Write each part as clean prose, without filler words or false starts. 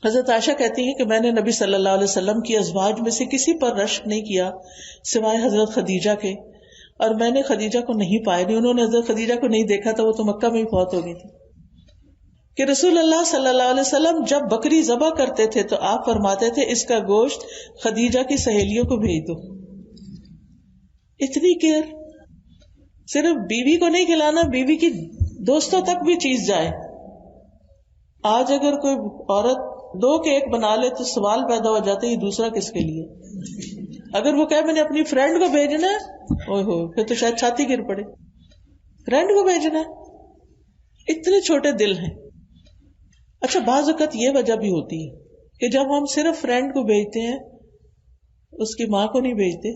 حضرت عائشہ کہتی ہیں کہ میں نے نبی صلی اللہ علیہ وسلم کی ازواج میں سے کسی پر رشک نہیں کیا سوائے حضرت خدیجہ کے، اور میں نے خدیجہ کو نہیں پایا، نہیں انہوں نے حضرت خدیجہ کو نہیں دیکھا تھا، وہ تو مکہ میں ہی فوت ہو گئی تھی، کہ رسول اللہ صلی اللہ علیہ وسلم جب بکری ذبح کرتے تھے تو آپ فرماتے تھے اس کا گوشت خدیجہ کی سہیلیوں کو بھیج دو. اتنی کیئر، صرف بیوی کو نہیں کھلانا، بیوی کی دوستوں تک بھی چیز جائے. آج اگر کوئی عورت 2 کیک بنا لے تو سوال پیدا ہو جاتا ہے یہ دوسرا کس کے لیے. اگر وہ کہے میں نے اپنی فرینڈ کو بھیجنا ہے، اوہ ہو، پھر تو شاید چھاتی گر پڑے. فرینڈ کو بھیجنا ہے، اتنے چھوٹے دل ہیں. اچھا بعض اوقات یہ وجہ بھی ہوتی ہے کہ جب ہم صرف فرینڈ کو بھیجتے ہیں اس کی ماں کو نہیں بھیجتے،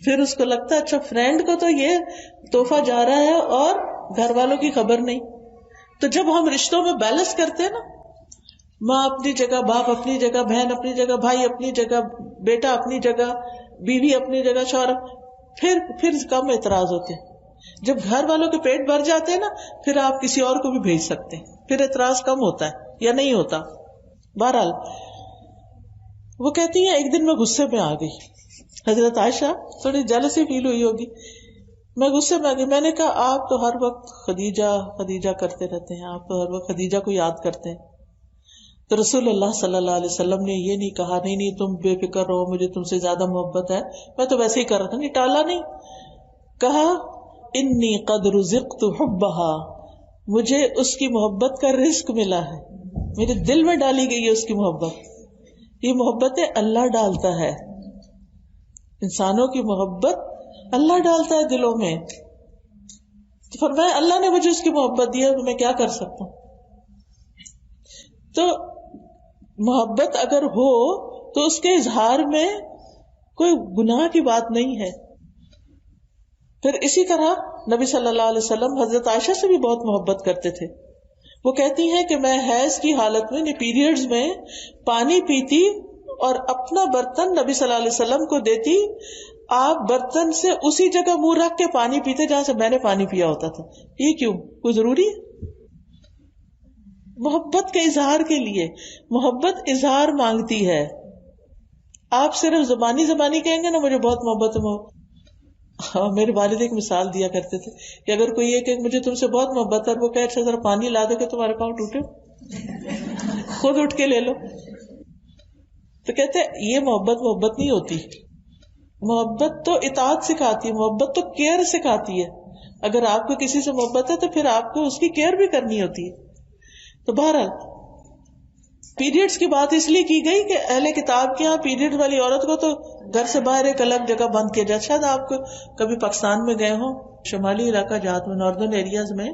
پھر اس کو لگتا ہے اچھا فرینڈ کو تو یہ تحفہ جا رہا ہے اور گھر والوں کی خبر نہیں. تو جب ہم رشتوں میں بیلنس کرتے ہیں نا، ماں اپنی جگہ، باپ اپنی جگہ، بہن اپنی جگہ، بھائی اپنی جگہ، بیٹا اپنی جگہ، بیوی اپنی جگہ، شوہر، پھر کم اعتراض ہوتے ہیں. جب گھر والوں کے پیٹ بھر جاتے ہیں نا، پھر آپ کسی اور کو بھی بھیج سکتے ہیں، پھر اعتراض کم ہوتا ہے یا نہیں ہوتا. بہرحال وہ کہتی ہیں ایک دن میں غصے میں آ گئی. حضرت عائشہ تھوڑی جیلسی فیل ہوئی ہوگی. میں غصے میں آ گئی. میں نے کہا آپ تو ہر وقت خدیجہ خدیجہ کرتے رہتے ہیں، آپ تو ہر وقت خدیجہ کو یاد کرتے ہیں. تو رسول اللہ صلی اللہ علیہ وسلم نے یہ نہیں کہا نہیں تم بے فکر رہو، مجھے تم سے زیادہ محبت ہے، میں تو ویسے ہی کر رہا تھا. نہیں، ٹالا نہیں، کہا انی قد رزقت حبھا، مجھے اس کی محبت کا رزق ملا ہے، میرے دل میں ڈالی گئی ہے اس کی محبت. یہ محبت اللہ ڈالتا ہے، انسانوں کی محبت اللہ ڈالتا ہے دلوں میں. تو فرمایا اللہ نے مجھے اس کی محبت دی ہے، تو میں کیا کر سکتا ہوں. تو محبت اگر ہو تو اس کے اظہار میں کوئی گناہ کی بات نہیں ہے. پھر اسی طرح نبی صلی اللہ علیہ وسلم حضرت عائشہ سے بھی بہت محبت کرتے تھے. وہ کہتی ہیں کہ میں حیض کی حالت میں پیریڈز میں پانی پیتی اور اپنا برتن نبی صلی اللہ علیہ وسلم کو دیتی، آپ برتن سے اسی جگہ منہ رکھ کے پانی پیتے جہاں سے میں نے پانی پیا ہوتا تھا. یہ کیوں؟ کوئی ضروری ہے؟ محبت کے اظہار کے لیے. محبت اظہار مانگتی ہے. آپ صرف زبانی کہیں گے نا مجھے بہت محبت ہے. میرے والد ایک مثال دیا کرتے تھے کہ اگر کوئی یہ کہ مجھے تم سے بہت محبت ہے اور وہ کہ اچھا ذرا پانی لا دو کہ تمہارے پاؤں ٹوٹے، خود اٹھ کے لے لو. تو کہتے یہ محبت نہیں ہوتی. محبت تو اطاعت سکھاتی ہے، محبت تو کیئر سکھاتی ہے. اگر آپ کو کسی سے محبت ہے تو پھر آپ کو اس کی کیئر بھی کرنی ہوتی ہے. تو بہرحال پیریڈز کی بات اس لیے کی گئی کہ اہل کتاب کے ہاں پیریڈ والی عورت کو تو گھر سے باہر ایک الگ جگہ بند کیا جائے. شاید آپ کو کبھی پاکستان میں گئے ہوں، شمالی علاقہ جات میں، ناردرن ایریاز میں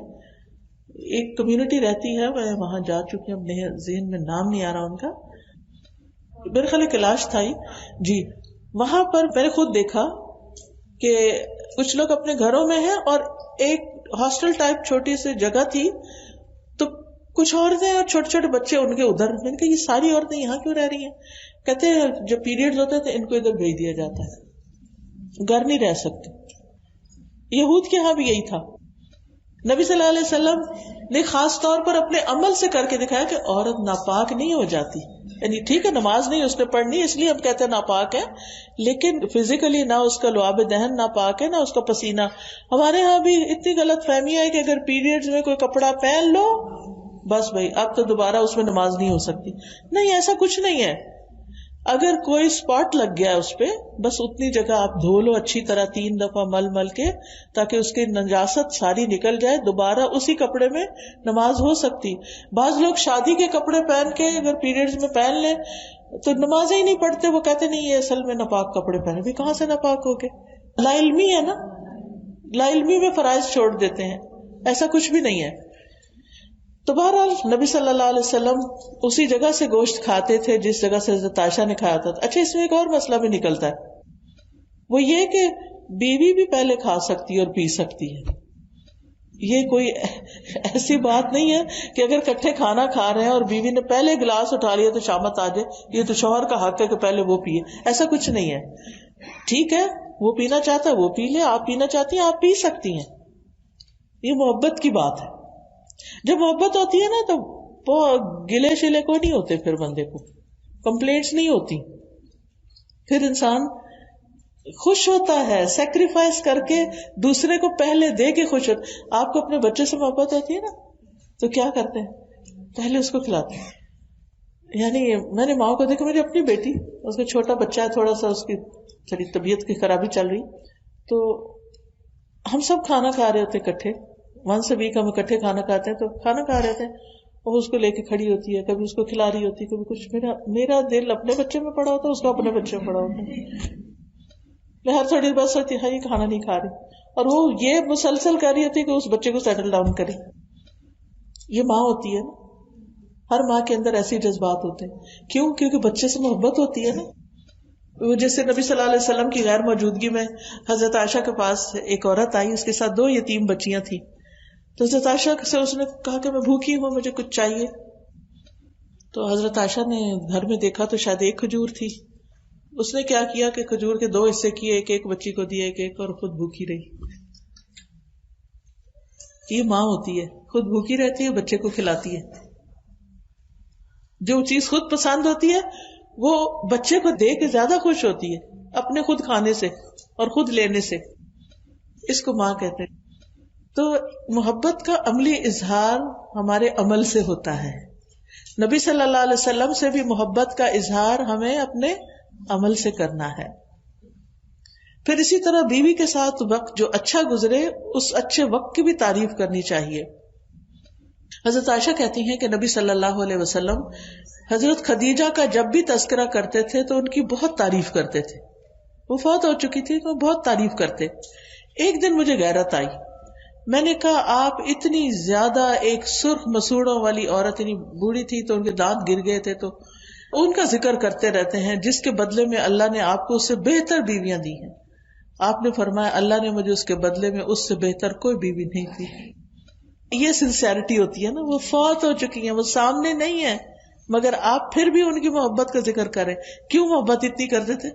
ایک کمیونٹی رہتی ہے، میں وہاں جا چکی ہوں، اپنے ذہن میں نام نہیں آ رہا ان کا، میرے خیال کیلاش تھا جی. وہاں پر میں نے خود دیکھا کہ کچھ لوگ اپنے گھروں میں ہیں اور ایک ہاسٹل ٹائپ چھوٹی سی جگہ تھی، تو کچھ عورتیں اور چھوٹے چھوٹے بچے ان کے ادھر. میں نے کہا یہ ساری عورتیں یہاں کیوں رہ رہی ہیں؟ کہتے ہیں جب پیریڈز ہوتے ہیں تو ان کو ادھر بھیج دیا جاتا ہے، گھر نہیں رہ سکتے. یہود کے ہاں بھی یہی تھا. نبی صلی اللہ علیہ وسلم نے خاص طور پر اپنے عمل سے کر کے دکھایا کہ عورت ناپاک نہیں ہو جاتی. یعنی ٹھیک ہے نماز نہیں اس نے پڑھنی اس لیے ہم کہتے ہیں ناپاک ہے، لیکن فزیکلی نہ اس کا لعاب دہن ناپاک ہے، نہ اس کا پسینہ. ہمارے ہاں بھی اتنی غلط فہمی ہے کہ اگر پیریڈز میں کوئی کپڑا پہن لو بس بھائی اب تو دوبارہ اس میں نماز نہیں ہو سکتی. نہیں، ایسا کچھ نہیں ہے. اگر کوئی اسپاٹ لگ گیا اس پہ، بس اتنی جگہ آپ دھو لو اچھی طرح 3 دفعہ مل کے، تاکہ اس کی نجاست ساری نکل جائے، دوبارہ اسی کپڑے میں نماز ہو سکتی. بعض لوگ شادی کے کپڑے پہن کے اگر پیریڈز میں پہن لیں تو نمازیں ہی نہیں پڑھتے. وہ کہتے نہیں یہ اصل میں ناپاک کپڑے پہنے. بھی کہاں سے ناپاک ہو گئے؟ لا علمی ہے نا، لا علمی میں فرائض چھوڑ دیتے ہیں. ایسا کچھ بھی نہیں ہے. تو بہرحال نبی صلی اللہ علیہ وسلم اسی جگہ سے گوشت کھاتے تھے جس جگہ سے حضرت عائشہ نے کھایا تھا. اچھا اس میں ایک اور مسئلہ بھی نکلتا ہے، وہ یہ کہ بیوی بھی پہلے کھا سکتی ہے اور پی سکتی ہے. یہ کوئی ایسی بات نہیں ہے کہ اگر کٹھے کھانا کھا رہے ہیں اور بیوی نے پہلے گلاس اٹھا لیا تو شامت آ جائے یہ تو شوہر کا حق ہے کہ پہلے وہ پیے. ایسا کچھ نہیں ہے. ٹھیک ہے وہ پینا چاہتا ہے وہ پی لے، آپ پینا چاہتی ہیں آپ پی سکتی ہیں. یہ محبت کی بات ہے. جب محبت ہوتی ہے نا تو گلے شلے کو نہیں ہوتے، پھر بندے کو کمپلینٹس نہیں ہوتی، پھر انسان خوش ہوتا ہے، سیکریفائس کر کے دوسرے کو پہلے دے کے خوش ہوتا. آپ کو اپنے بچے سے محبت ہوتی ہے نا تو کیا کرتے ہیں؟ پہلے اس کو کھلاتے ہیں. یعنی میں نے ماں کو دیکھا، میری اپنی بیٹی، اس کا چھوٹا بچہ ہے، تھوڑا سا اس کی تھوڑی طبیعت کی خرابی چل رہی، تو ہم سب کھانا کھا رہے ہوتے اکٹھے، ونس اے ویک ہم اکٹھے کھانا کھاتے ہیں، تو کھانا کھا رہے تھے، وہ اس کو لے کے کھڑی ہوتی ہے، کبھی اس کو کھلا رہی ہوتی ہے، کبھی کچھ. میرا دل اپنے بچے میں پڑا ہوتا ہے، اس کو اپنے بچے میں پڑا ہوتا ہے. میں ہر تھوڑی بس ہوتی ہے، یہ کھانا نہیں کھا رہی، اور وہ یہ مسلسل کر رہی ہوتی ہے کہ اس بچے کو سیٹل ڈاؤن کرے. یہ ماں ہوتی ہے نا، ہر ماں کے اندر ایسے جذبات ہوتے ہیں. کیوں؟ کیونکہ بچے سے محبت ہوتی ہے نا. وہ جیسے نبی صلی اللہ علیہ وسلم کی غیر موجودگی میں حضرت عائشہ کے پاس ایک عورت آئی، اس کے ساتھ 2 یتیم بچیاں تھیں. تو حضرت عائشہ سے اس نے کہا کہ میں بھوکی ہوں، مجھے کچھ چاہیے. تو حضرت عائشہ نے گھر میں دیکھا تو شاید ایک کھجور تھی. اس نے کیا کیا کہ کھجور کے 2 حصے کیے، ایک ایک بچی کو دیا، ایک ایک، اور خود بھوکی رہی. یہ ماں ہوتی ہے، خود بھوکی رہتی ہے، بچے کو کھلاتی ہے. جو چیز خود پسند ہوتی ہے وہ بچے کو دے کے زیادہ خوش ہوتی ہے اپنے خود کھانے سے اور خود لینے سے. اس کو ماں کہتے ہیں. تو محبت کا عملی اظہار ہمارے عمل سے ہوتا ہے. نبی صلی اللہ علیہ وسلم سے بھی محبت کا اظہار ہمیں اپنے عمل سے کرنا ہے. پھر اسی طرح بیوی کے ساتھ وقت جو اچھا گزرے، اس اچھے وقت کی بھی تعریف کرنی چاہیے. حضرت عائشہ کہتی ہیں کہ نبی صلی اللہ علیہ وسلم حضرت خدیجہ کا جب بھی تذکرہ کرتے تھے تو ان کی بہت تعریف کرتے تھے. وہ فوت ہو چکی تھی تو بہت تعریف کرتے. ایک دن مجھے غیرت آئی، میں نے کہا آپ اتنی زیادہ ایک سرخ مسوڑوں والی عورت، یعنی بوڑھی تھی تو ان کے دانت گر گئے تھے، تو ان کا ذکر کرتے رہتے ہیں جس کے بدلے میں اللہ نے آپ کو اس سے بہتر بیویاں دی ہیں. آپ نے فرمایا اللہ نے مجھے اس کے بدلے میں اس سے بہتر کوئی بیوی نہیں دی. یہ سنسیئرٹی ہوتی ہے نا. وہ فوت ہو چکی ہیں، وہ سامنے نہیں ہے، مگر آپ پھر بھی ان کی محبت کا ذکر کریں. کیوں محبت اتنی کرتے تھے؟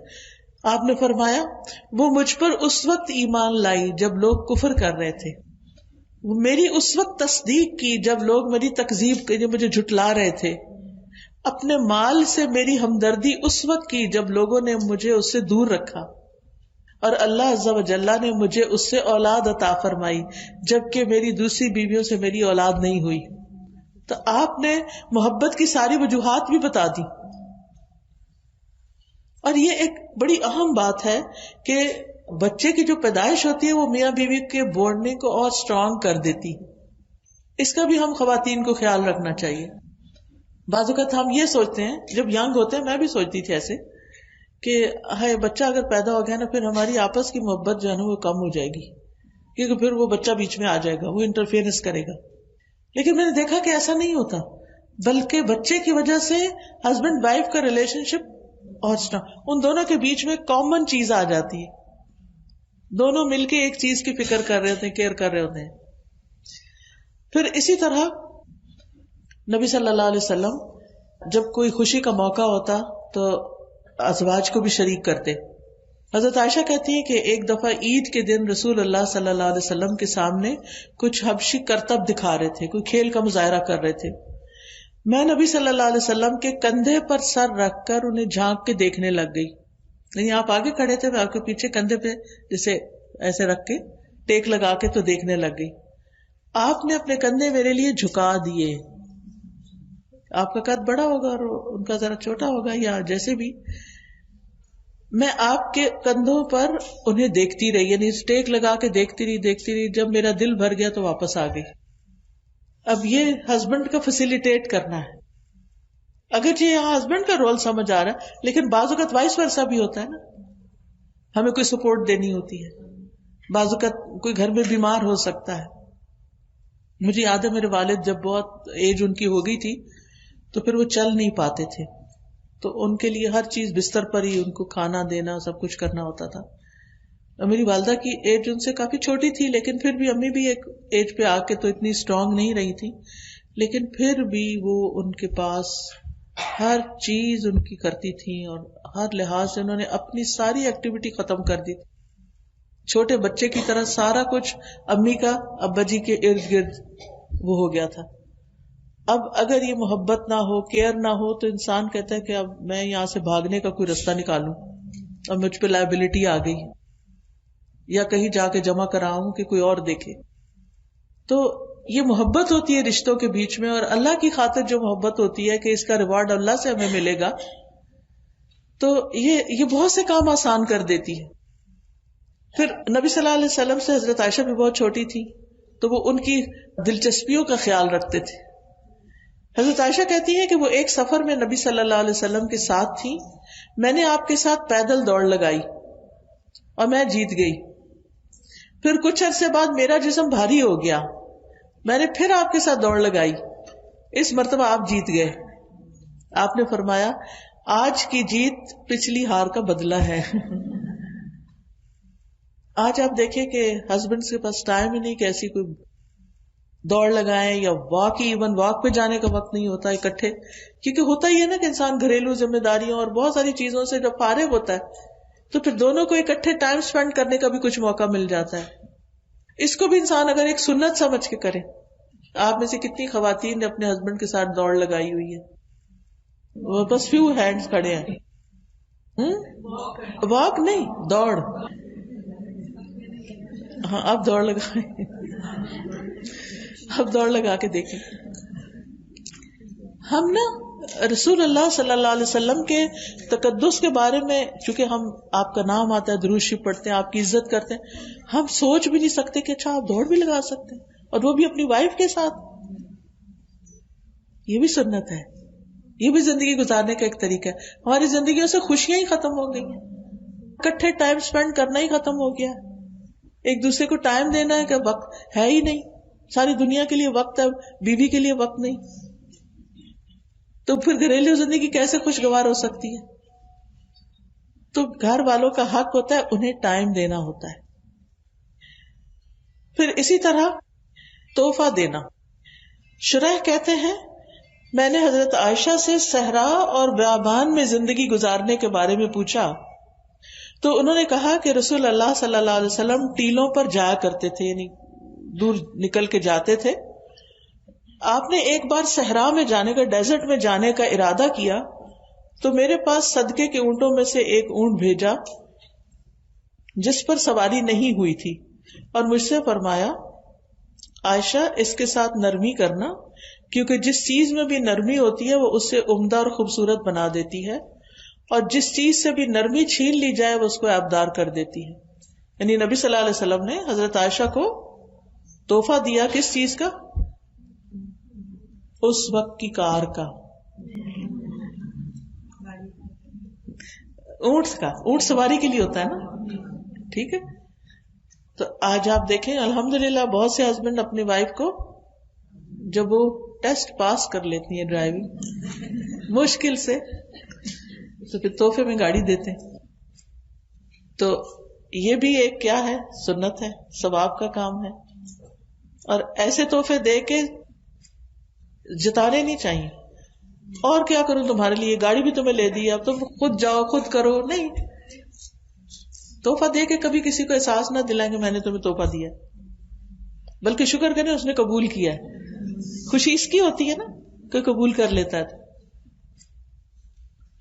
آپ نے فرمایا وہ مجھ پر اس وقت ایمان لائی جب لوگ کفر کر رہے تھے، وہ میری اس وقت تصدیق کی جب لوگ میری تکذیب کے مجھے جھٹلا رہے تھے، اپنے مال سے میری ہمدردی اس وقت کی جب لوگوں نے مجھے اس سے دور رکھا، اور اللہ عز و جل نے مجھے اس سے اولاد عطا فرمائی جبکہ میری دوسری بیویوں سے میری اولاد نہیں ہوئی. تو آپ نے محبت کی ساری وجوہات بھی بتا دی. اور یہ ایک بڑی اہم بات ہے کہ بچے کی جو پیدائش ہوتی ہے وہ میاں بیوی کے بونڈنگ کو اور اسٹرانگ کر دیتی. اس کا بھی ہم خواتین کو خیال رکھنا چاہیے. بعض اوقات ہم یہ سوچتے ہیں، جب ینگ ہوتے ہیں، میں بھی سوچتی تھی ایسے کہ ہے بچہ اگر پیدا ہو گیا نا، پھر ہماری آپس کی محبت جو ہے نا وہ کم ہو جائے گی، کیونکہ پھر وہ بچہ بیچ میں آ جائے گا، وہ انٹرفیئرنس کرے گا. لیکن میں نے دیکھا کہ ایسا نہیں ہوتا، بلکہ بچے کی وجہ سے ہسبینڈ وائف کا ریلیشن شپ اور ان دونوں کے بیچ میں کامن چیز آ جاتی ہے. دونوں مل کے ایک چیز کی فکر کر رہے ہوتے ہیں، کیئر کر رہے ہوتے ہیں. پھر اسی طرح نبی صلی اللہ علیہ وسلم جب کوئی خوشی کا موقع ہوتا تو ازواج کو بھی شریک کرتے. حضرت عائشہ کہتی ہے کہ ایک دفعہ عید کے دن رسول اللہ صلی اللہ علیہ وسلم کے سامنے کچھ حبشی کرتب دکھا رہے تھے، کوئی کھیل کا مظاہرہ کر رہے تھے. میں نبی صلی اللہ علیہ وسلم کے کندھے پر سر رکھ کر انہیں جھانک کے دیکھنے لگ گئی. نہیں، آپ آگے کھڑے تھے، میں آپ کے پیچھے کندھے پہ جیسے ایسے رکھ کے ٹیک لگا کے تو دیکھنے لگ گئی. آپ نے اپنے کندھے میرے لیے جھکا دیے. آپ کا قد بڑا ہوگا اور ان کا ذرا چھوٹا ہوگا یا جیسے بھی، میں آپ کے کندھوں پر انہیں دیکھتی رہی، یعنی ٹیک لگا کے دیکھتی رہی. جب میرا دل بھر گیا تو واپس آ گئی. اب یہ ہسبینڈ کا فیسیلیٹیٹ کرنا ہے. اگرچہ یہاں ہسبینڈ کا رول سمجھ آ رہا ہے، لیکن بعض اوقات وائس ورثا بھی ہوتا ہے نا. ہمیں کوئی سپورٹ دینی ہوتی ہے، بعض اوقات کوئی گھر میں بیمار ہو سکتا ہے. مجھے یاد ہے میرے والد جب بہت ایج ان کی ہو گئی تھی تو پھر وہ چل نہیں پاتے تھے، تو ان کے لیے ہر چیز بستر پر ہی ان کو کھانا دینا سب کچھ کرنا ہوتا تھا. میری والدہ کی ایج ان سے کافی چھوٹی تھی، لیکن پھر بھی امی بھی ایک ایج پہ آ کے تو اتنی اسٹرانگ نہیں رہی تھی، لیکن پھر بھی وہ ان کے پاس ہر چیز ان کی کرتی تھی اور ہر لحاظ سے انہوں نے اپنی ساری ایکٹیویٹی ختم کر دی. چھوٹے بچے کی طرح سارا کچھ امی کا ابا جی کے ارد گرد وہ ہو گیا تھا. اب اگر یہ محبت نہ ہو، کیئر نہ ہو، تو انسان کہتا ہے کہ اب میں یہاں سے بھاگنے کا کوئی رستہ نکالوں، اب مجھ پہ لائبلٹی آ گئی، یا کہیں جا کے جمع کراؤں کہ کوئی اور دیکھے. تو یہ محبت ہوتی ہے رشتوں کے بیچ میں، اور اللہ کی خاطر جو محبت ہوتی ہے کہ اس کا ریوارڈ اللہ سے ہمیں ملے گا، تو یہ بہت سے کام آسان کر دیتی ہے. پھر نبی صلی اللہ علیہ وسلم سے حضرت عائشہ بھی بہت چھوٹی تھی، تو وہ ان کی دلچسپیوں کا خیال رکھتے تھے. حضرت عائشہ کہتی ہیں کہ وہ ایک سفر میں نبی صلی اللہ علیہ وسلم کے ساتھ تھی، میں نے آپ کے ساتھ پیدل دوڑ لگائی اور میں جیت گئی. پھر کچھ عرصے بعد میرا جسم بھاری ہو گیا، میں نے پھر آپ کے ساتھ دوڑ لگائی، اس مرتبہ آپ جیت گئے. آپ نے فرمایا آج کی جیت پچھلی ہار کا بدلہ ہے. آج آپ دیکھیں کہ ہسبینڈ کے پاس ٹائم ہی نہیں کہ ایسی کوئی دوڑ لگائیں، یا واک، ایون واک پہ جانے کا وقت نہیں ہوتا اکٹھے، کیونکہ ہوتا ہی ہے نا کہ انسان گھریلو ذمہ داریوں اور بہت ساری چیزوں سے جب فارغ ہوتا ہے تو پھر دونوں کو اکٹھے ٹائم سپینڈ کرنے کا بھی کچھ موقع مل جاتا ہے. اس کو بھی انسان اگر ایک سنت سمجھ کے کرے. آپ میں سے کتنی خواتین نے اپنے ہسبینڈ کے ساتھ دوڑ لگائی ہوئی ہے؟ وہ بس فیو ہینڈز کھڑے ہیں. واک نہیں، دوڑ. ہاں اب دوڑ لگائیں، اب دوڑ لگا کے دیکھیں. ہم نا رسول اللہ صلی اللہ علیہ وسلم کے تقدس کے بارے میں، چونکہ ہم آپ کا نام آتا ہے، درود شریف پڑھتے ہیں، آپ کی عزت کرتے ہیں، ہم سوچ بھی نہیں سکتے کہ اچھا آپ دوڑ بھی لگا سکتے ہیں، اور وہ بھی اپنی وائف کے ساتھ. یہ بھی سنت ہے، یہ بھی زندگی گزارنے کا ایک طریقہ ہے. ہماری زندگیوں سے خوشیاں ہی ختم ہو گئی ہیں، اکٹھے ٹائم سپینڈ کرنا ہی ختم ہو گیا. ایک دوسرے کو ٹائم دینا ہے کہ وقت ہے ہی نہیں. ساری دنیا کے لیے وقت ہے، بیوی کے لیے وقت نہیں، تو پھر گھریلو زندگی کیسے خوشگوار ہو سکتی ہے؟ تو گھر والوں کا حق ہوتا ہے انہیں ٹائم دینا ہوتا ہے. پھر اسی طرح تحفہ دینا. شریح کہتے ہیں میں نے حضرت عائشہ سے صحرا اور بیابان میں زندگی گزارنے کے بارے میں پوچھا تو انہوں نے کہا کہ رسول اللہ صلی اللہ علیہ وسلم ٹیلوں پر جایا کرتے تھے، یعنی دور نکل کے جاتے تھے. آپ نے ایک بار صحرا میں جانے کا، ڈیزرٹ میں جانے کا ارادہ کیا تو میرے پاس صدقے کے اونٹوں میں سے ایک اونٹ بھیجا جس پر سواری نہیں ہوئی تھی، اور مجھ سے فرمایا عائشہ اس کے ساتھ نرمی کرنا، کیونکہ جس چیز میں بھی نرمی ہوتی ہے وہ اس سے عمدہ اور خوبصورت بنا دیتی ہے، اور جس چیز سے بھی نرمی چھین لی جائے وہ اس کو عیبدار کر دیتی ہے. یعنی نبی صلی اللہ علیہ وسلم نے حضرت عائشہ کو تحفہ دیا کس چیز کا؟ اس وقت کی کار کا، اونٹ کا. اونٹ سواری کے لیے ہوتا ہے نا، ٹھیک ہے. تو آج آپ دیکھیں الحمدللہ بہت سے ہسبینڈ اپنی وائف کو جب وہ ٹیسٹ پاس کر لیتی ہیں ڈرائیونگ مشکل سے، تو پھر تحفے میں گاڑی دیتے ہیں. تو یہ بھی ایک کیا ہے؟ سنت ہے، ثواب کا کام ہے. اور ایسے تحفے دے کے جتانے نہیں چاہیے. اور کیا کروں تمہارے لیے، گاڑی بھی تمہیں لے دی، اب تم خود جاؤ خود کرو. نہیں، تحفہ دے کے کبھی کسی کو احساس نہ دلائیں گے میں نے تمہیں تحفہ دیا، بلکہ شکر کریں اس نے قبول کیا ہے. خوشی اس کی ہوتی ہے نا کہ قبول کر لیتا ہے.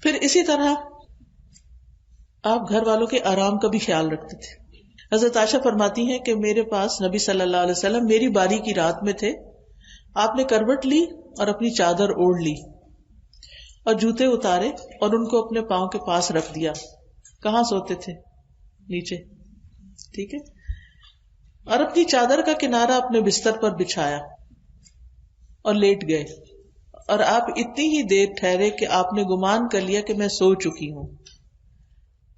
پھر اسی طرح آپ گھر والوں کے آرام کا بھی خیال رکھتے تھے. حضرت عائشہ فرماتی ہیں کہ میرے پاس نبی صلی اللہ علیہ وسلم میری باری کی رات میں تھے. آپ نے کروٹ لی اور اپنی چادر اوڑھ لی اور جوتے اتارے اور ان کو اپنے پاؤں کے پاس رکھ دیا. کہاں سوتے تھے؟ نیچے، ٹھیک ہے. اور اپنی چادر کا کنارہ اپنے بستر پر بچھایا اور لیٹ گئے. اور آپ اتنی ہی دیر ٹھہرے کہ آپ نے گمان کر لیا کہ میں سو چکی ہوں.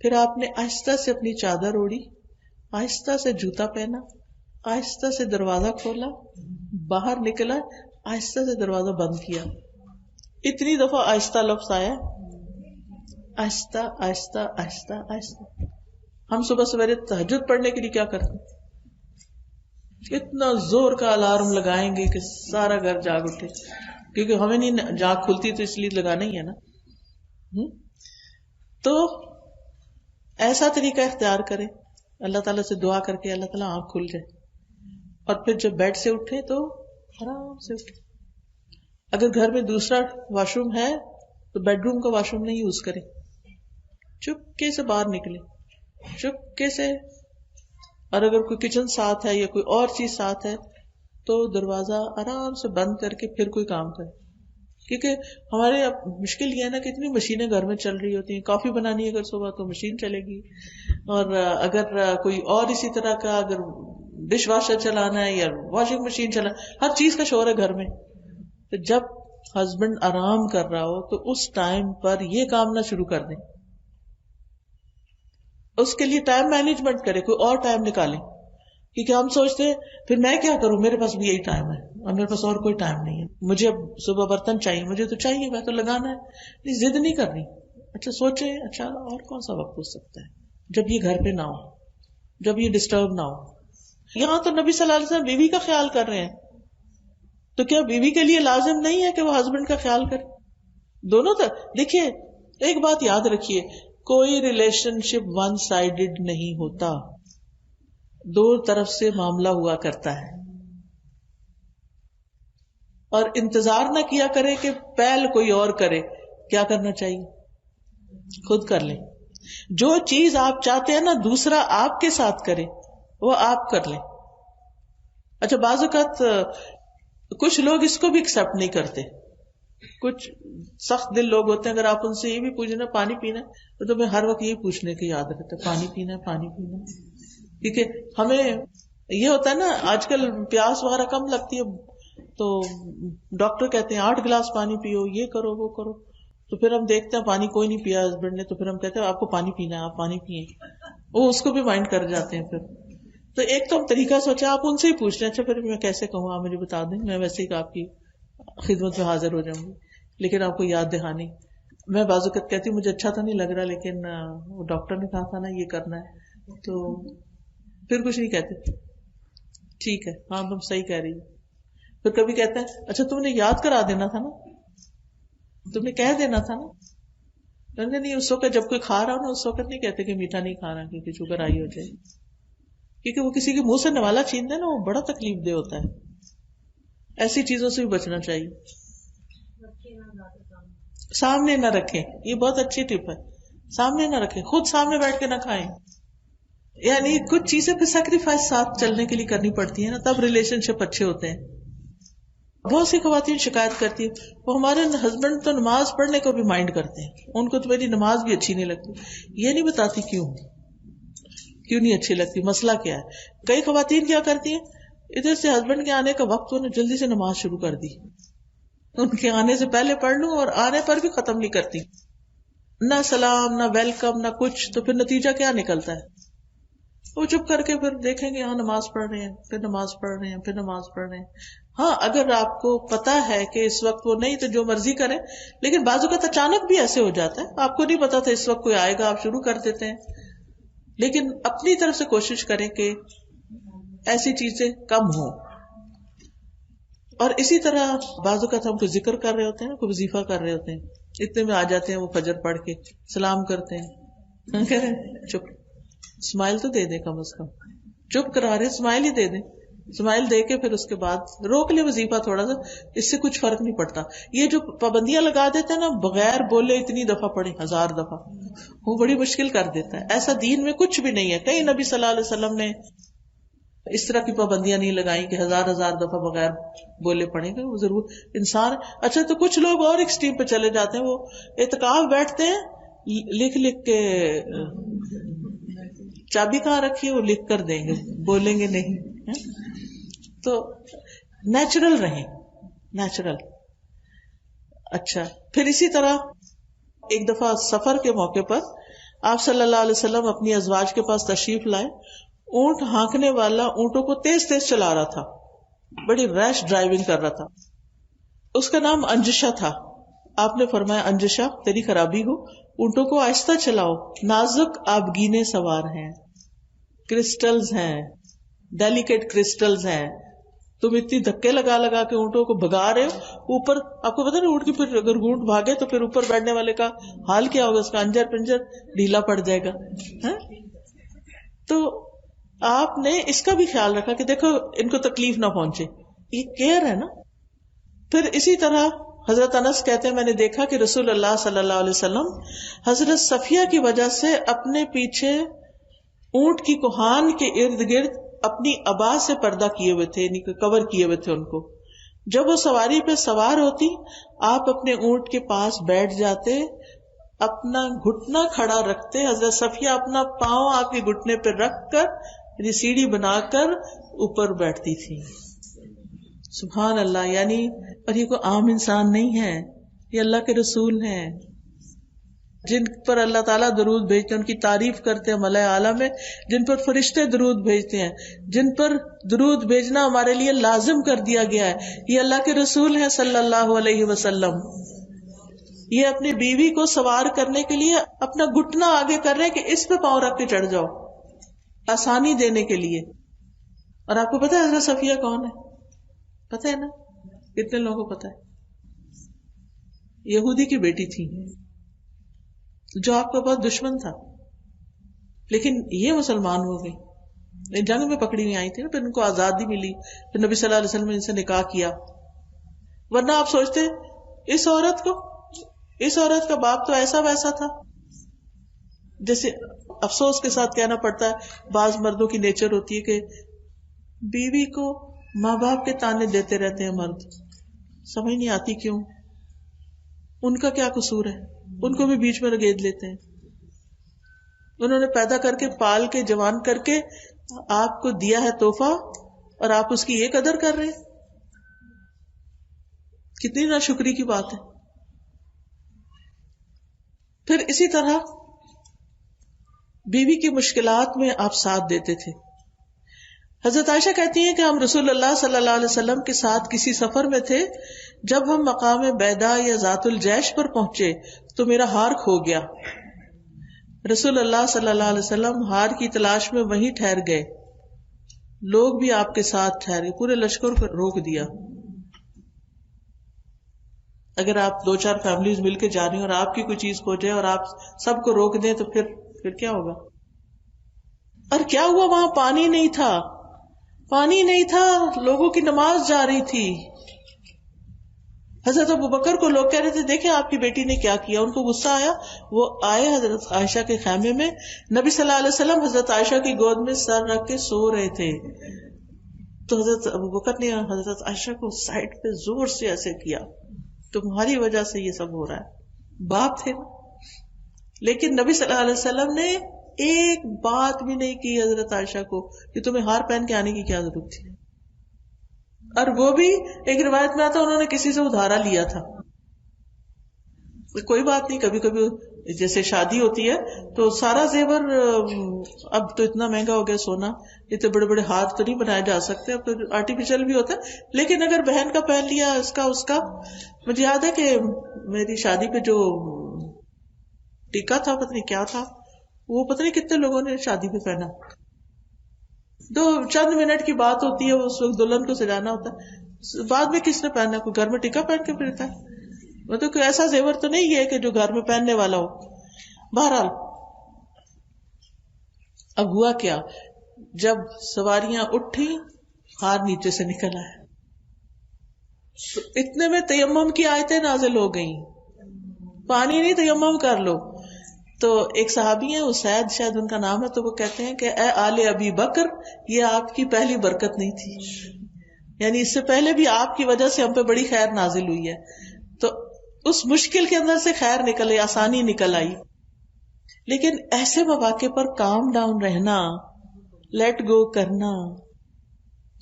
پھر آپ نے آہستہ سے اپنی چادر اوڑھی، آہستہ سے جوتا پہنا، آہستہ سے دروازہ کھولا، باہر نکلا، آہستہ سے دروازہ بند کیا. اتنی دفعہ آہستہ لفظ آیا، آہستہ آہستہ آہستہ آہستہ. ہم صبح سویرے تہجد پڑھنے کے لیے کیا کرتے ہیں؟ اتنا زور کا الارم لگائیں گے کہ سارا گھر جاگ اٹھے، کیونکہ ہمیں نہیں جاگ کھلتی تو اس لیے لگانا ہی ہے نا. تو ایسا طریقہ اختیار کرے، اللہ تعالیٰ سے دعا کر کے اللہ تعالیٰ آنکھ کھل جائے، اور پھر جب بیڈ سے اٹھے تو آرام سے اٹھے. اگر گھر میں دوسرا واش روم ہے تو بیڈ روم کا واش روم نہیں یوز کریں, چپکے سے باہر نکلے, چپکے سے. اور اگر کوئی کچن ساتھ ہے یا کوئی اور چیز ساتھ ہے تو دروازہ آرام سے بند کر کے پھر کوئی کام کرے. کیونکہ ہمارے اب مشکل یہ ہے نا کہ اتنی مشینیں گھر میں چل رہی ہوتی ہیں. کافی بنانی ہے اگر صبح تو مشین چلے گی, اور اگر کوئی اور اسی طرح کا اگر ڈش واشر چلانا ہے یا واشنگ مشین چلانا, ہر چیز کا شور ہے گھر میں. تو جب ہسبینڈ آرام کر رہا ہو تو اس ٹائم پر یہ کام نہ شروع کر دیں, اس کے لیے ٹائم مینجمنٹ کرے, کوئی اور ٹائم نکالیں. کیونکہ ہم سوچتے ہیں پھر میں کیا کروں, میرے پاس بھی یہی ٹائم ہے اور میرے پاس اور کوئی ٹائم نہیں ہے, مجھے اب صبح برتن چاہیے, مجھے تو چاہیے, میں تو لگانا ہے. نہیں, ضد نہیں کرنی. اچھا سوچے, اچھا اور کون سا وقت ہو سکتا ہے جب یہ گھر پہ نہ ہو, جب یہ ڈسٹرب نہ ہو. یہاں تو نبی صلی اللہ علیہ وسلم بیوی کا خیال کر رہے ہیں, تو کیا بیوی کے لیے لازم نہیں ہے کہ وہ ہسبینڈ کا خیال کرے؟ دونوں طرف دیکھیے. ایک بات یاد رکھیے, کوئی ریلیشن شپ ون سائیڈڈ نہیں ہوتا, دو طرف سے معاملہ ہوا کرتا ہے. اور انتظار نہ کیا کرے کہ پہل کوئی اور کرے. کیا کرنا چاہیے؟ خود کر لیں. جو چیز آپ چاہتے ہیں نا دوسرا آپ کے ساتھ کرے, وہ آپ کر لیں. اچھا بعض اوقات کچھ لوگ اس کو بھی ایکسپٹ نہیں کرتے, کچھ سخت دل لوگ ہوتے ہیں. اگر آپ ان سے یہ بھی پوچھنا پانی پینا ہے تو تمہیں ہر وقت یہ پوچھنے کی عادت ہے, پانی پینا ہے, پانی پینا ہے. کیونکہ ہمیں یہ ہوتا ہے نا, آج کل پیاس وغیرہ کم لگتی ہے تو ڈاکٹر کہتے ہیں 8 گلاس پانی پیو, یہ کرو وہ کرو. تو پھر ہم دیکھتے ہیں پانی کوئی نہیں پیا ہسبینڈ نے, تو پھر ہم کہتے ہیں آپ کو پانی پینا ہے, آپ پانی پیئیں. وہ اس کو بھی مائنڈ کر جاتے ہیں. پھر تو ایک تو ہم طریقہ سوچا آپ ان سے ہی پوچھ لیں, اچھا پھر میں کیسے کہوں, آپ مجھے بتا دیں, میں ویسے ہی آپ کی خدمت میں حاضر ہو جاؤں گی. لیکن آپ کو یاد دہانی, میں بعض اوقات کہتی ہوں مجھے اچھا تو نہیں لگ رہا لیکن وہ ڈاکٹر نے کہا تھا نا یہ کرنا ہے, تو پھر کچھ نہیں کہتے, ٹھیک ہے ہاں تم صحیح کہہ رہی ہو. پھر کبھی کہتا ہے اچھا تم نے یاد کرا دینا تھا نا, تم نے کہہ دینا تھا نا. نہیں, اس وقت جب کوئی کھا رہا ہو نا اس وقت نہیں کہتے کہ میٹھا نہیں کھانا کیونکہ شوگر آئی ہو جائے, کیونکہ وہ کسی کے منہ سے نوالا چھین دے نا وہ بڑا تکلیف دہ ہوتا ہے. ایسی چیزوں سے بھی بچنا چاہیے. سامنے نہ رکھیں, یہ بہت اچھی ٹپ ہے, سامنے نہ رکھیں, خود سامنے بیٹھ کے نہ کھائیں. یعنی کچھ چیزیں پہ سیکریفائس ساتھ چلنے کے لیے کرنی پڑتی ہے نا, تب ریلیشن شپ اچھے ہوتے ہیں. بہت سی خواتین شکایت کرتی ہیں وہ ہمارے ہسبینڈ تو نماز پڑھنے کو بھی مائنڈ کرتے ہیں, ان کو تو میری نماز بھی اچھی نہیں لگتی. یہ نہیں بتاتی کیوں نہیں اچھی لگتی, مسئلہ کیا ہے. کئی خواتین کیا کرتی ہیں, ادھر سے ہسبینڈ کے آنے کا وقت انہیں جلدی سے نماز شروع کر دی, ان کے آنے سے پہلے پڑھ لوں, اور آنے پر بھی ختم نہیں کرتی, نہ سلام نہ ویلکم نہ کچھ. تو پھر نتیجہ کیا نکلتا ہے, وہ چپ کر کے پھر دیکھیں گے ہاں نماز پڑھ رہے ہیں, پھر نماز پڑھ رہے ہیں, پھر نماز پڑھ رہے ہیں. ہاں اگر آپ کو پتا ہے کہ اس وقت وہ نہیں تو جو مرضی کریں, لیکن بعض اوقات اچانک بھی ایسے ہو جاتا ہے, آپ کو نہیں پتا تھا اس وقت کوئی آئے گا, آپ شروع کر دیتے ہیں. لیکن اپنی طرف سے کوشش کریں کہ ایسی چیزیں کم ہوں. اور اسی طرح بعض اوقات ہم کوئی ذکر کر رہے ہوتے ہیں, کوئی وظیفہ کر رہے ہوتے ہیں, اتنے میں آ جاتے ہیں وہ فجر پڑھ کے سلام کرتے ہیں, کہہ رہے چپ, اسمائل تو دے دیں کم از کم, چپ کرا رہے اسمائل ہی دے دیں, اسمائل دے کے پھر اس کے بعد روک لے وظیفہ تھوڑا سا, اس سے کچھ فرق نہیں پڑتا. یہ جو پابندیاں لگا دیتے ہیں نا, بغیر بولے اتنی دفعہ پڑھیں 1000 دفعہ, وہ بڑی مشکل کر دیتا ہے. ایسا دین میں کچھ بھی نہیں ہے, کہیں نبی صلی اللہ علیہ وسلم نے اس طرح کی پابندیاں نہیں لگائیں کہ 1000 دفعہ بغیر بولے پڑھیں گے. وہ ضرور انسان. اچھا تو کچھ لوگ اور ایکسٹریم پہ چلے جاتے ہیں, وہ اعتکاف بیٹھتے ہیں, لکھ کے چابی کہاں رکھی ہے وہ لکھ کر دیں گے, بولیں گے نہیں. تو نیچرل رہیں, نیچرل. اچھا پھر اسی طرح ایک دفعہ سفر کے موقع پر آپ صلی اللہ علیہ وسلم اپنی ازواج کے پاس تشریف لائے. اونٹ ہانکنے والا اونٹوں کو تیز تیز چلا رہا تھا, بڑی ریش ڈرائیونگ کر رہا تھا. اس کا نام انجشا تھا. آپ نے فرمایا انجشا تیری خرابی ہو, اونٹوں کو آہستہ چلاؤ, نازک آبگینے سوار ہیں, کرسٹلز ہیں, ڈیلیکیٹ کرسٹلز ہیں, تم اتنی دھکے لگا لگا کے اونٹوں کو بھگا رہے ہو. اوپر آپ کو پتا نا اونٹ کی پھر اگر اونٹ بھاگے تو پھر اوپر بیٹھنے والے کا حال کیا ہوگا, اس کا انجر پنجر ڈھیلا پڑ جائے گا. تو آپ نے اس کا بھی خیال رکھا کہ دیکھو ان کو تکلیف نہ پہنچے. یہ کیئر ہے نا, پھر اسی طرح حضرت انس کہتے ہیں میں نے دیکھا کہ رسول اللہ صلی اللہ علیہ وسلم حضرت صفیہ کی وجہ سے اپنے پیچھے اونٹ کی کوہان کے ارد گرد اپنی ابا سے پردہ کیے ہوئے تھے، یعنی کہ کور کیے ہوئے تھے ان کو. جب وہ سواری پہ سوار ہوتی آپ اپنے اونٹ کے پاس بیٹھ جاتے، اپنا گھٹنا کھڑا رکھتے، حضرت صفیہ اپنا پاؤں آپ کے گھٹنے پہ رکھ کر یعنی سیڑھی بنا کر اوپر بیٹھتی تھی. سبحان اللہ. یعنی اور یہ کوئی عام انسان نہیں ہے، یہ اللہ کے رسول ہیں جن پر اللہ تعالیٰ درود بھیجتے ہیں، ان کی تعریف کرتے ہیں ملائے اعلیٰ میں، جن پر فرشتے درود بھیجتے ہیں، جن پر درود بھیجنا ہمارے لیے لازم کر دیا گیا ہے. یہ اللہ کے رسول ہیں صلی اللہ علیہ وسلم. یہ اپنی بیوی کو سوار کرنے کے لیے اپنا گھٹنا آگے کر رہے ہیں کہ اس پہ پاؤں رکھ کے چڑھ جاؤ، آسانی دینے کے لیے. اور آپ کو پتا ہے حضرت صفیہ کون ہے؟ پتا ہے نا؟ کتنے لوگوں کو پتا ہے؟ یہودی کی بیٹی تھی جو آپ کا بہت دشمن تھا، لیکن یہ مسلمان ہو گئی، جنگ میں پکڑی ہوئی آئی تھی نا، پھر ان کو آزادی ملی، پھر نبی صلی اللہ علیہ وسلم نے ان سے نکاح کیا. ورنہ آپ سوچتے اس عورت کا باپ تو ایسا ویسا تھا. جیسے افسوس کے ساتھ کہنا پڑتا ہے بعض مردوں کی نیچر ہوتی ہے کہ بیوی کو ماں باپ کے تانے دیتے رہتے ہیں مرد، سمجھ نہیں آتی کیوں، ان کا کیا قصور ہے، ان کو بھی بیچ میں رگید لیتے ہیں. انہوں نے پیدا کر کے پال کے جوان کر کے آپ کو دیا ہے تحفہ اور آپ اس کی یہ قدر کر رہے ہیں، کتنی ناشکری کی بات ہے. پھر اسی طرح بیوی کی مشکلات میں آپ ساتھ دیتے تھے. حضرت عائشہ کہتی ہیں کہ ہم رسول اللہ صلی اللہ علیہ وسلم کے ساتھ کسی سفر میں تھے، جب ہم مقام بیدا یا ذات الجیش پر پہنچے تو میرا ہار کھو گیا. رسول اللہ صلی اللہ علیہ وسلم ہار کی تلاش میں وہیں ٹھہر گئے، لوگ بھی آپ کے ساتھ ٹھہرے، پورے لشکر کو روک دیا. اگر آپ 2-4 فیملیز مل کے جا رہی ہیں اور آپ کی کوئی چیز کھو جائے اور آپ سب کو روک دیں تو پھر کیا ہوگا؟ اور کیا ہوا؟ وہاں پانی نہیں تھا، لوگوں کی نماز جا رہی تھی. حضرت ابوبکر کو لوگ کہہ رہے تھے دیکھیں آپ کی بیٹی نے کیا کیا. ان کو غصہ آیا، وہ آئے حضرت عائشہ کے خیمے میں. نبی صلی اللہ علیہ وسلم حضرت عائشہ کی گود میں سر رکھ کے سو رہے تھے، تو حضرت ابوبکر نے حضرت عائشہ کو سائڈ پہ زور سے ایسے کیا، تمہاری وجہ سے یہ سب ہو رہا ہے. باپ تھے نا. لیکن نبی صلی اللہ علیہ وسلم نے ایک بات بھی نہیں کی حضرت عائشہ کو کہ تمہیں ہار پہن کے آنے کی کیا ضرورت تھی. اور وہ بھی ایک روایت میں آتا انہوں نے کسی سے ادھارا لیا تھا. کوئی بات نہیں، کبھی کبھی جیسے شادی ہوتی ہے تو سارا زیور، اب تو اتنا مہنگا ہو گیا سونا، اتنے بڑے بڑے ہاتھ تو نہیں بنائے جا سکتے، اب تو آرٹیفیشل بھی ہوتا ہے. لیکن اگر بہن کا پہن لیا، اس کا مجھے یاد ہے کہ میری شادی پہ جو ٹیکا تھا، پتہ نہیں کیا تھا، وہ پتہ نہیں کتنے لوگوں نے شادی پہ پہنا. تو چند منٹ کی بات ہوتی ہے، اس وقت دلہن کو سجانا ہوتا ہے، بعد میں کس نے پہنا؟ کوئی گھر میں ٹیکا پہن کے پھرتا ہے؟ مطلب کوئی ایسا زیور تو نہیں ہے کہ جو گھر میں پہننے والا ہو. بہرحال اب ہوا کیا، جب سواریاں اٹھی ہار نیچے سے نکل آیا، تو اتنے میں تیمم کی آیتیں نازل ہو گئیں، پانی نہیں تیمم کر لو. تو ایک صحابی ہیں اسید شاید ان کا نام ہے، تو وہ کہتے ہیں کہ اے آل ابی بکر، یہ آپ کی پہلی برکت نہیں تھی، یعنی اس سے پہلے بھی آپ کی وجہ سے ہم پہ بڑی خیر نازل ہوئی ہے. تو اس مشکل کے اندر سے خیر نکل آئی، آسانی نکل آئی. لیکن ایسے مواقع پر کام ڈاؤن رہنا، لیٹ گو کرنا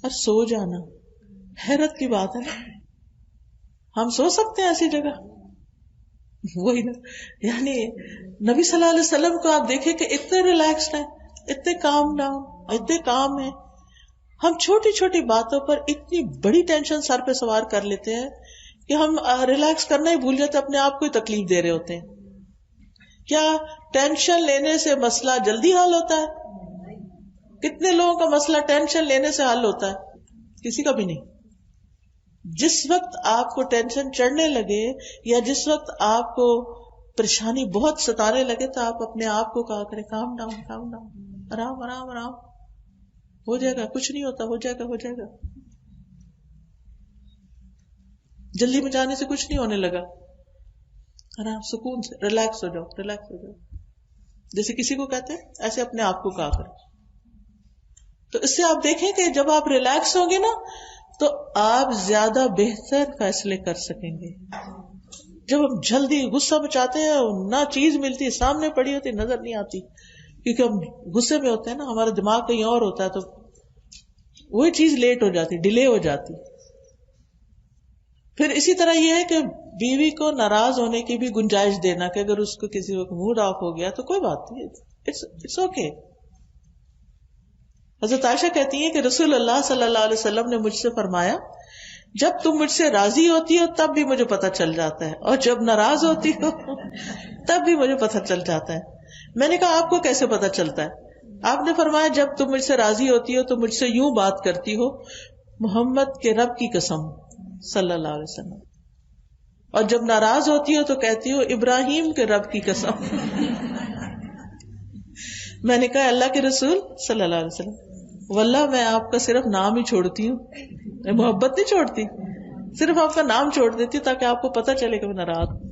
اور سو جانا حیرت کی بات ہے نا. ہم سو سکتے ہیں ایسی جگہ؟ وہی نا، یعنی نبی صلی اللہ علیہ وسلم کو آپ دیکھیں کہ اتنے ریلیکسڈ ہیں، اتنے کام ڈاؤن، اتنے کام ہیں. ہم چھوٹی چھوٹی باتوں پر اتنی بڑی ٹینشن سر پہ سوار کر لیتے ہیں کہ ہم ریلیکس کرنا ہی بھول جاتے، اپنے آپ کو ہی تکلیف دے رہے ہوتے ہیں. کیا ٹینشن لینے سے مسئلہ جلدی حل ہوتا ہے؟ کتنے لوگوں کا مسئلہ ٹینشن لینے سے حل ہوتا ہے؟ کسی کا بھی نہیں. جس وقت آپ کو ٹینشن چڑھنے لگے یا جس وقت آپ کو پریشانی بہت ستانے لگے تو آپ اپنے آپ کو کہا کریں کام ڈاؤن، کام ڈاؤن، آرام آرام آرام، ہو جائے گا، کچھ نہیں ہوتا، ہو جائے گا. جلدی مچانے سے کچھ نہیں ہونے لگا، آرام سکون سے ریلیکس ہو جاؤ، ریلیکس ہو جاؤ. جیسے کسی کو کہتے ہیں ایسے اپنے آپ کو کہا کرو. تو اس سے آپ دیکھیں کہ جب آپ ریلیکس ہوں گے نا تو آپ زیادہ بہتر فیصلے کر سکیں گے. جب ہم جلدی غصہ مچاتے ہیں، نہ چیز ملتی، سامنے پڑی ہوتی نظر نہیں آتی، کیونکہ ہم غصے میں ہوتے ہیں نا، ہمارا دماغ کہیں اور ہوتا ہے، تو وہی چیز لیٹ ہو جاتی، ڈیلے ہو جاتی. پھر اسی طرح یہ ہے کہ بیوی کو ناراض ہونے کی بھی گنجائش دینا، کہ اگر اس کو کسی وقت موڈ آف ہو گیا تو کوئی بات نہیں، اٹس اوکے. حضرت عائشہ کہتی ہیں کہ رسول اللہ صلی اللہ علیہ وسلم نے مجھ سے فرمایا، جب تم مجھ سے راضی ہوتی ہو تب بھی مجھے پتہ چل جاتا ہے، اور جب ناراض ہوتی ہو تب بھی مجھے پتہ چل جاتا ہے. میں نے کہا آپ کو کیسے پتہ چلتا ہے؟ آپ نے فرمایا جب تم مجھ سے راضی ہوتی ہو تو مجھ سے یوں بات کرتی ہو، محمد کے رب کی قسم صلی اللہ علیہ وسلم، اور جب ناراض ہوتی ہو تو کہتی ہو ابراہیم کے رب کی قسم. میں نے کہا اللہ کے رسول صلی اللہ علیہ وسلم، واللہ میں آپ کا صرف نام ہی چھوڑتی ہوں، میں محبت نہیں چھوڑتی، صرف آپ کا نام چھوڑ دیتی ہوں تاکہ آپ کو پتہ چلے کہ میں ناراض ہوں.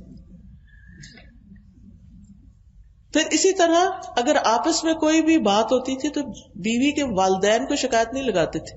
پھر اسی طرح اگر آپس میں کوئی بھی بات ہوتی تھی تو بیوی کے والدین کو شکایت نہیں لگاتے تھے،